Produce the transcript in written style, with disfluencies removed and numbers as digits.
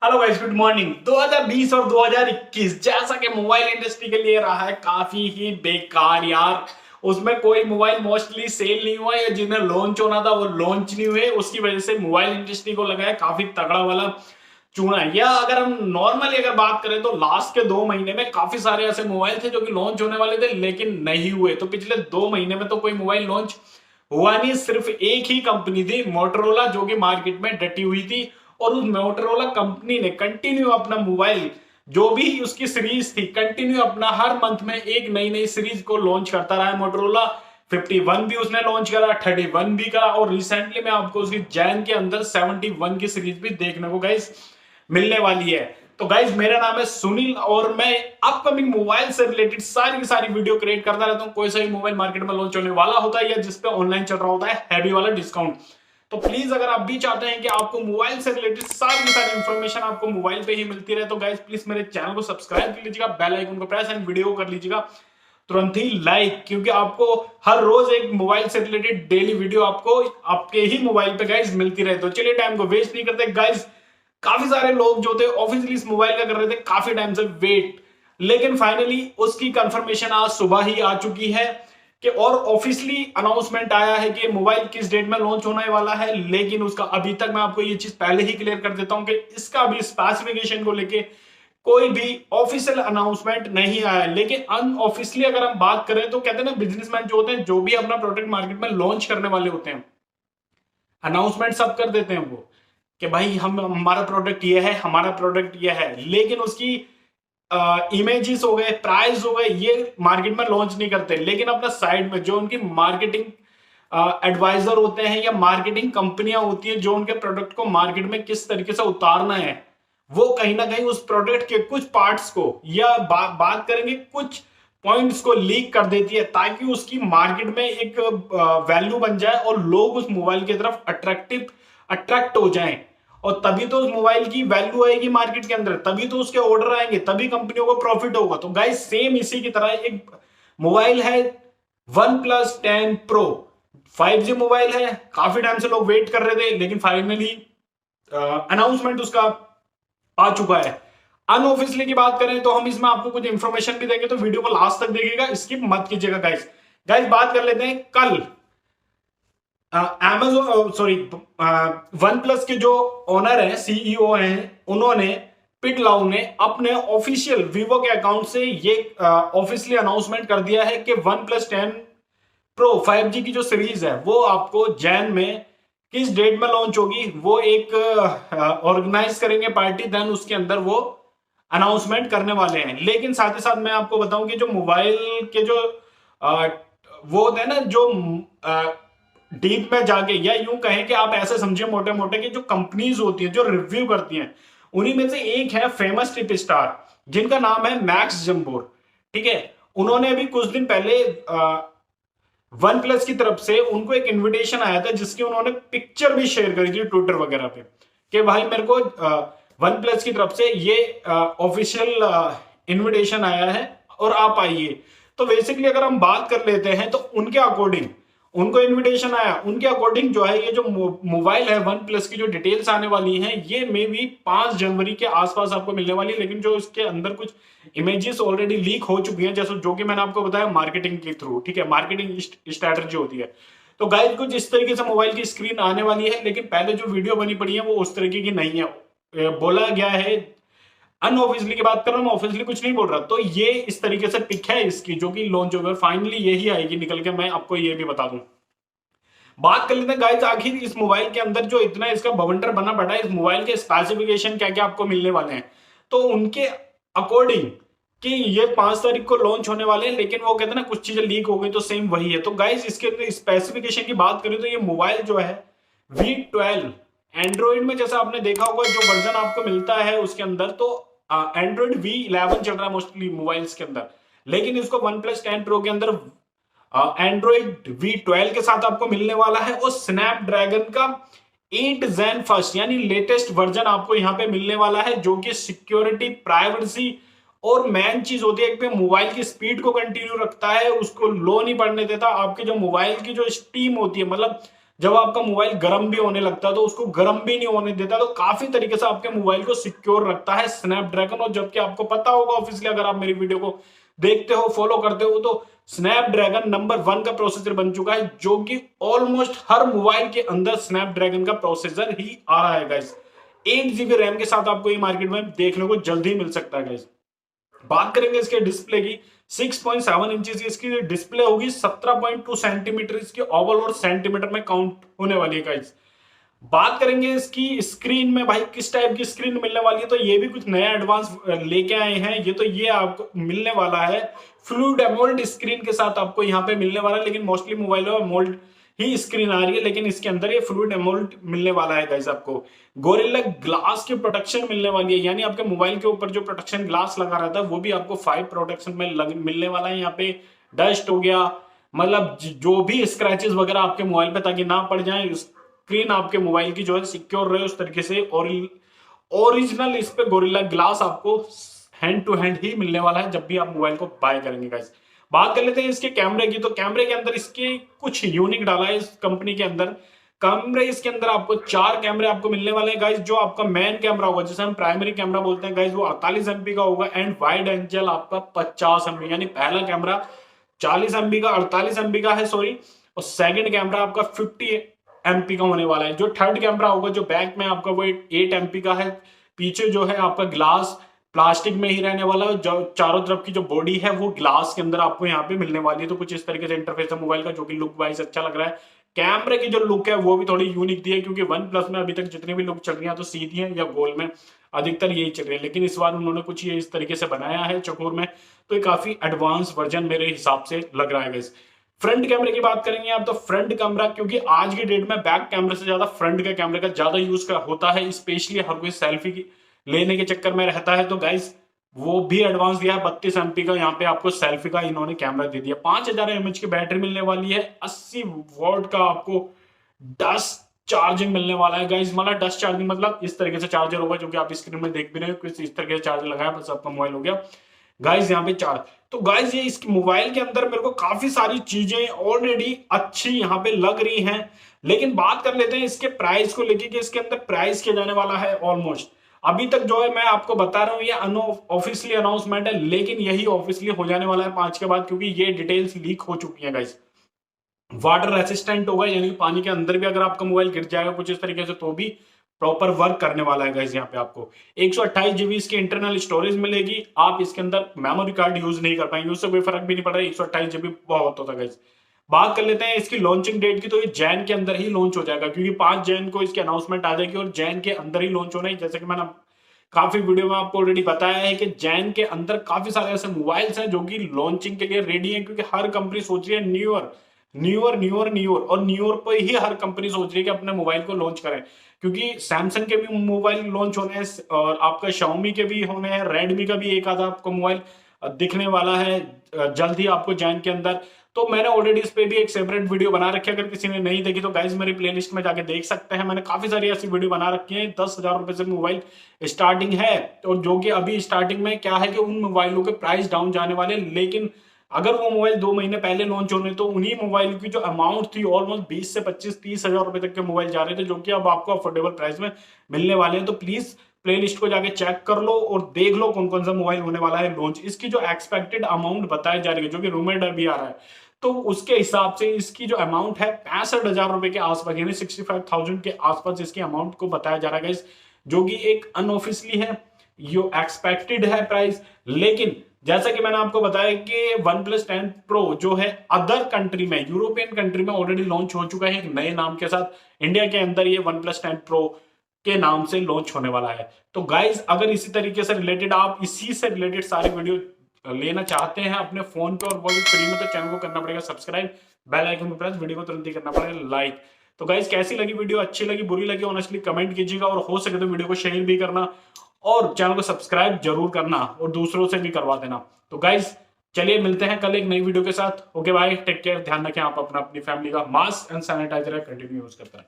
Hello guys, good morning. 2020 और 2021 जैसा कि मोबाइल इंडस्ट्री के लिए रहा है काफी ही बेकार यार। उसमें कोई मोबाइल मोस्टली सेल नहीं हुआ या जिन्हें लॉन्च होना था वो लॉन्च नहीं हुए। उसकी वजह से मोबाइल इंडस्ट्री को लगा है काफी तगड़ा वाला चूना है। या अगर हम नॉर्मली अगर बात करें तो लास्ट के 2 महीने में काफी सारे ऐसे मोबाइल थे जो कि लॉन्च होने वाले थे लेकिन नहीं हुए। तो पिछले 2 महीने में तो कोई मोबाइल लॉन्च हुआ नहीं। सिर्फ एक ही कंपनी थी मोटरोला जो कि मार्केट में डटी हुई थी और उस मोटरोला कंपनी ने कंटिन्यू अपना मोबाइल जो भी उसकी सीरीज थी कंटिन्यू अपना हर मंथ में एक नई नई सीरीज को लॉन्च करता रहा है। मोटरोला 51 भी उसने लॉन्च करा, 31 भी करा और रिसेंटली में आपको उसकी जैन के अंदर 71 की सीरीज भी देखने को गाइस मिलने वाली है। तो गाइज मेरा नाम है सुनील और मैं अपकमिंग मोबाइल से रिलेटेड सारी की सारी वीडियो क्रिएट करता रहता हूँ। कोई सा भी मोबाइल मार्केट में लॉन्च होने वाला होता है या जिसपे ऑनलाइन चल रहा होता है हैवी वाला डिस्काउंट। तो प्लीज अगर आप भी चाहते हैं कि आपको मोबाइल से रिलेटेड सारी की सारी इंफॉर्मेशन आपको मोबाइल पे ही मिलती रहे तो गाइज प्लीज मेरे चैनल को सब्सक्राइब कर लीजिएगा, बेल आइकन को प्रेस एंड वीडियो कर लीजिएगा तुरंत ही लाइक, क्योंकि आपको हर रोज एक मोबाइल से रिलेटेड डेली वीडियो आपको आपके ही मोबाइल पे गाइज मिलती रहे। तो चलिए टाइम को वेस्ट नहीं करते गाइज। काफी सारे लोग जो थे ऑफिशियली इस मोबाइल का कर रहे थे काफी टाइम से वेट, लेकिन फाइनली उसकी कंफर्मेशन आज सुबह ही आ चुकी है कि और ऑफिशियली अनाउंसमेंट आया है कि मोबाइल किस डेट में लॉन्च होने वाला है। लेकिन उसका अभी तक मैं आपको ये चीज पहले ही क्लियर कर देता हूं कि इसका अभी स्पेसिफिकेशन को लेके कोई भी ऑफिशियल अनाउंसमेंट नहीं आया। लेकिन अनऑफिशियली अगर हम बात करें तो कहते हैं ना, बिजनेसमैन जो होते हैं जो भी अपना प्रोडक्ट मार्केट में लॉन्च करने वाले होते हैं अनाउंसमेंट सब कर देते हैं वो कि भाई हम हमारा प्रोडक्ट ये है, हमारा प्रोडक्ट ये है, लेकिन उसकी इमेजेस हो गए, प्राइस हो गए, ये मार्केट में लॉन्च नहीं करते। लेकिन अपना साइड में जो उनकी मार्केटिंग एडवाइजर होते हैं या मार्केटिंग कंपनियां होती हैं जो उनके प्रोडक्ट को मार्केट में किस तरीके से उतारना है, वो कहीं ना कहीं उस प्रोडक्ट के कुछ पार्ट्स को या बात करेंगे कुछ पॉइंट्स को लीक कर देती है ताकि उसकी मार्केट में एक वैल्यू बन जाए और लोग उस मोबाइल की तरफ अट्रैक्ट हो जाएं। और तभी तो उस मोबाइल की वैल्यू आएगी मार्केट के अंदर, तभी तो उसके ऑर्डर आएंगे, तभी कंपनियों को प्रॉफिट होगा। तो गाइस सेम इसी की तरह एक मोबाइल है OnePlus 10 Pro 5G मोबाइल है। काफी टाइम से लोग वेट कर रहे थे लेकिन फाइनली अनाउंसमेंट उसका आ चुका है। अनऑफिशियली की बात करें तो हम इसमें आपको कुछ इंफॉर्मेशन भी देंगे, तो वीडियो को लास्ट तक देखिएगा, स्किप मत कीजिएगा गाइस। गाइस बात कर लेते हैं कल वन प्लस के जो ओनर है, सीईओ हैं, उन्होंने पिटलाउ ने अपने ऑफिशियल वीवो के अकाउंट से ये ऑफिशियली अनाउंसमेंट कर दिया है कि OnePlus 10 Pro 5G की जो सीरीज है वो आपको जैन में किस डेट में लॉन्च होगी वो एक ऑर्गेनाइज करेंगे पार्टी, देन उसके अंदर वो अनाउंसमेंट करने वाले हैं। लेकिन साथ ही साथ मैं आपको बताऊं कि जो मोबाइल के जो वो होते हैं ना, जो डीप में जाके, या यूं कहें कि आप ऐसे समझिए मोटे मोटे कि जो कंपनीज होती हैं जो रिव्यू करती हैं उन्हीं में से एक है फेमस टिप स्टार जिनका नाम है मैक्स जम्बोर। ठीक है, उन्होंने अभी कुछ दिन पहले वन प्लस की तरफ से उनको एक इनविटेशन आया था जिसकी उन्होंने पिक्चर भी शेयर करी थी ट्विटर वगैरह पे कि भाई मेरे को वन प्लस की तरफ से ये ऑफिशियल इनविटेशन आया है और आप आइए। तो बेसिकली अगर हम बात कर लेते हैं तो उनके अकॉर्डिंग उनको इनविटेशन आया, उनके अकॉर्डिंग जो है ये जो मोबाइल है वन प्लस की जो डिटेल्स आने वाली हैं ये मे भी 5 जनवरी के आसपास आपको मिलने वाली है। लेकिन जो इसके अंदर कुछ इमेजेस ऑलरेडी लीक हो चुकी हैं, जैसे जो कि मैंने आपको बताया मार्केटिंग के थ्रू, ठीक है, मार्केटिंग स्ट्रैटेजी होती है। तो गाइस कुछ इस तरीके से मोबाइल की स्क्रीन आने वाली है, लेकिन पहले जो वीडियो बनी पड़ी है वो उस तरीके की नहीं है। बोला गया है, अनऑफिशियली की बात कर रहा हूं, ऑफिशियली कुछ नहीं बोल रहा। तो ये इस तरीके से पिक है इसकी जो कि लॉन्च होगा, फाइनली यही आएगी निकल के, मैं आपको ये भी बता दूं। बात कर लेते हैं गाइस आखिर इस मोबाइल के अंदर जो इतना इसका बवंडर बना पड़ा है, इस मोबाइल के स्पेसिफिकेशन क्या क्या आपको मिलने वाले हैं। तो उनके अकॉर्डिंग कि ये 5 तारीख को लॉन्च होने वाले हैं, लेकिन वो कहते हैं ना कुछ चीजें लीक हो गई तो सेम वही है। तो गाइस इसके स्पेसिफिकेशन की बात करें तो ये मोबाइल जो है V12 एंड्रॉइड में, जैसा आपने देखा होगा जो वर्जन आपको मिलता है उसके अंदर, तो एंड्रॉइड V11 चल रहा है मोस्टली मोबाइल्स के अंदर, लेकिन इसको OnePlus 10 Pro के अंदर एंड्रॉइड V12 के साथ आपको मिलने वाला है और स्नैपड्रैगन का 8 Gen फर्स्ट यानी लेटेस्ट वर्जन आपको यहां पे मिलने वाला है, जो कि सिक्योरिटी, प्राइवेसी और मेन चीज होती है कि मोबाइल की स्पीड को कंटिन्यू रखता है, उसको लो नहीं पड़ने देता। आपके जो मोबाइल की जो स्टीम होती है, मतलब जब आपका मोबाइल गर्म भी होने लगता है तो उसको गर्म भी नहीं होने देता, तो काफी तरीके से आपके मोबाइल को सिक्योर रखता है स्नैपड्रैगन। और जबकि आपको पता होगा ऑब्वियसली, अगर आप मेरी वीडियो को देखते हो, फॉलो करते हो, तो स्नैपड्रैगन नंबर 1 का प्रोसेसर बन चुका है, जो कि ऑलमोस्ट हर मोबाइल के अंदर स्नैपड्रैगन का प्रोसेसर ही आ रहा है गाइस। 8 GB रैम के साथ आपको ये मार्केट में देखने को जल्दी मिल सकता है गाइस। बात करेंगे इसके डिस्प्ले की, 6.7 इंचेस की इसकी डिस्प्ले होगी, 17.2 सेंटीमीटर इसकी ओवल और सेंटीमीटर में काउंट होने वाली है गाइस। बात करेंगे इसकी स्क्रीन में, भाई किस टाइप की स्क्रीन मिलने वाली है, तो ये भी कुछ नया एडवांस लेके आए हैं। ये आपको मिलने वाला है फ्लूइड एमोल्ड स्क्रीन के साथ आपको यहाँ पे मिलने वाला है, लेकिन मोस्टली मोबाइलों में एमोल्ड ही स्क्रीन आ रही है, लेकिन इसके अंदर ये फ्लूइड एमोल्ड मिलने वाला है गाइस। आपको गोरिल्ला ग्लास की प्रोटेक्शन मिलने वाली है, यानी आपके मोबाइल के ऊपर जो प्रोटेक्शन ग्लास लगा रहता है वो भी आपको 5 प्रोटेक्शन में मिलने वाला है। यहाँ पे डस्ट हो गया, मतलब जो भी स्क्रैचेस वगैरह आपके मोबाइल पे ताकि ना पड़ जाए, स्क्रीन आपके मोबाइल की जो है सिक्योर रहे उस तरीके से। और ओरिजिनल इस पे गोरिल्ला ग्लास आपको हैंड टू हैंड ही मिलने वाला है जब भी आप मोबाइल को बाय करेंगे गाइस। बात कर लेते हैं इसके कैमरे की, तो कैमरे के अंदर इसके कुछ यूनिक डाला है इस कंपनी के अंदर। कैमरे इसके अंदर आपको 4 कैमरे आपको मिलने वाले हैं गाइस। जो आपका मेन कैमरा होगा, जिसे हम प्राइमरी कैमरा बोलते हैं गाइस, वो 48 MP का होगा, एंड वाइड एंगल आपका 50 MP, यानी पहला कैमरा 40 MP का, 48 MP का है सॉरी, और सेकंड कैमरा आपका 50 MP का होने वाला है। जो थर्ड कैमरा होगा जो बैक में आपका वो 8 MP का है। पीछे जो है आपका ग्लास प्लास्टिक में ही रहने वाला है, जो चारों तरफ की जो बॉडी है वो ग्लास के अंदर आपको यहाँ पे मिलने वाली है। तो कुछ इस तरीके से इंटरफेस है मोबाइल का, जो कि लुक वाइज अच्छा लग रहा है। कैमरे की जो लुक है वो भी थोड़ी यूनिक दी है, क्योंकि वन प्लस में अभी तक जितनी भी लुक चल रही है तो सीधी है या गोल में, अधिकतर यही चल रही है, लेकिन इस बार उन्होंने कुछ ये इस तरीके से बनाया है चकोर में, तो ये काफी एडवांस वर्जन मेरे हिसाब से लग रहा है गाइस। फ्रंट कैमरे की बात करेंगे आप, तो फ्रंट कैमरा, क्योंकि आज की डेट में बैक कैमरे से ज्यादा फ्रंट के कैमरे का ज्यादा यूज होता है, स्पेशली हर कोई सेल्फी लेने के चक्कर में रहता है, तो गाइस वो भी एडवांस दिया है। 32 MP का यहाँ पे आपको सेल्फी का इन्होंने कैमरा दे दिया। 5000 mAh की बैटरी मिलने वाली है, 80 वॉट का आपको डस्ट चार्जिंग मिलने वाला है गाइस। मतलब डस्ट चार्जिंग मतलब इस तरीके से चार्जर होगा, जो कि आप स्क्रीन में देख भी रहे हो, कुछ इस तरीके से चार्जर लगाया बस आपका मोबाइल हो गया गाइस यहाँ पे चार्ज। तो गाइस ये इसके मोबाइल के अंदर मेरे को काफी सारी चीजें ऑलरेडी अच्छी यहाँ पे लग रही हैं, लेकिन बात कर लेते हैं इसके प्राइस को लेके कि इसके अंदर प्राइस क्या जाने वाला है। ऑलमोस्ट अभी तक जो है मैं आपको बता रहा हूँ ये ऑफिशियली अनाउंसमेंट है, लेकिन यही ऑफिशियली हो जाने वाला है 5 के बाद, क्योंकि ये डिटेल्स लीक हो चुकी है गाइस। वाटर रेसिस्टेंट होगा, यानी पानी के अंदर भी अगर आपका मोबाइल गिर जाएगा कुछ इस तरीके से तो भी प्रॉपर वर्क करने वाला है गाइस। यहाँ पे आपको 128 GB इसकी इंटरनल स्टोरेज मिलेगी। आप इसके अंदर मेमोरी कार्ड यूज नहीं कर पाएंगे, उससे कोई फर्क भी नहीं पड़ रहा है, 128 GB बहुत होता है गाइस। बात कर लेते हैं इसकी लॉन्चिंग डेट की, तो ये जैन के अंदर ही लॉन्च हो जाएगा, क्योंकि 5 जैन को इसकी अनाउंसमेंट आ जाएगी और जैन के अंदर ही लॉन्च होना है। जैसे कि मैंने काफी वीडियो में आपको ऑलरेडी बताया है कि जैन के अंदर काफी सारे ऐसे मोबाइल्स हैं जो कि लॉन्चिंग के लिए रेडी हैं, क्योंकि हर कंपनी सोच रही है न्यूअर और न्यूअर पर ही हर कंपनी सोच रही है कि अपने मोबाइल को लॉन्च करें, क्योंकि सैमसंग के भी मोबाइल लॉन्च होने हैं और आपका Xiaomi के भी होने हैं, रेडमी का भी एक आधा आपको मोबाइल दिखने वाला है जल्द ही आपको जैन के अंदर। तो मैंने ऑलरेडी इस पे भी एक सेपरेट वीडियो बना रखी है, अगर किसी ने नहीं देखी तो गाइस मेरी प्लेलिस्ट में जाके देख सकते हैं। मैंने काफी सारी ऐसी वीडियो बना रखी है। 10,000 रुपए से मोबाइल स्टार्टिंग है, और जो कि अभी स्टार्टिंग में क्या है कि उन मोबाइलों के प्राइस डाउन जाने वाले, लेकिन अगर वो मोबाइल 2 महीने पहले लॉन्च होने तो उन्हीं मोबाइल की जो अमाउंट थी ऑलमोस्ट 20 से 25-30 हजार रुपए तक के मोबाइल जा रहे थे, जो कि अब आपको अफोर्डेबल प्राइस में मिलने वाले हैं। तो प्लीज प्लेलिस्ट को जाके चेक कर लो और देख लो कौन कौन सा मोबाइल होने वाला है लॉन्च। इसकी जो एक्सपेक्टेड अमाउंट बताई जा रही है, जो कि रूमर्ड अभी आ रहा है, तो उसके हिसाब से इसकी जो अमाउंट है 65,000 रुपए के आसपास, यानी 65,000 के आसपास इसकी अमाउंट को बताया जा रहा है, जो कि एक अनऑफिशियली है, यो एक्सपेक्टेड है प्राइस। लेकिन जैसा कि मैंने आपको बताया कि OnePlus 10 Pro जो है अदर कंट्री में, यूरोपियन कंट्री में ऑलरेडी लॉन्च हो चुका है एक नए नाम के साथ। इंडिया के अंदर ये OnePlus 10 Pro के नाम से लॉन्च होने वाला है। तो गाइज अगर इसी तरीके से रिलेटेड आप इसी से रिलेटेड सारे वीडियो लेना चाहते हैं अपने फोन पे और वो भी फ्री में, तो चैनल को करना पड़ेगा सब्सक्राइब, बेल आइकन को प्रेस, वीडियो को तुरंत ही करना पड़ेगा लाइक। तो गाइज कैसी लगी वीडियो, अच्छी लगी बुरी लगी ऑनेस्टली कमेंट कीजिएगा, और हो सके तो वीडियो को शेयर भी करना और चैनल को सब्सक्राइब जरूर करना और दूसरों से भी करवा देना। तो गाइज चलिए मिलते हैं कल एक नई वीडियो के साथ। ओके बाय, टेक केयर, ध्यान रखें आप अपना, अपनी फैमिली का। Mask and sanitiser continue use करता है।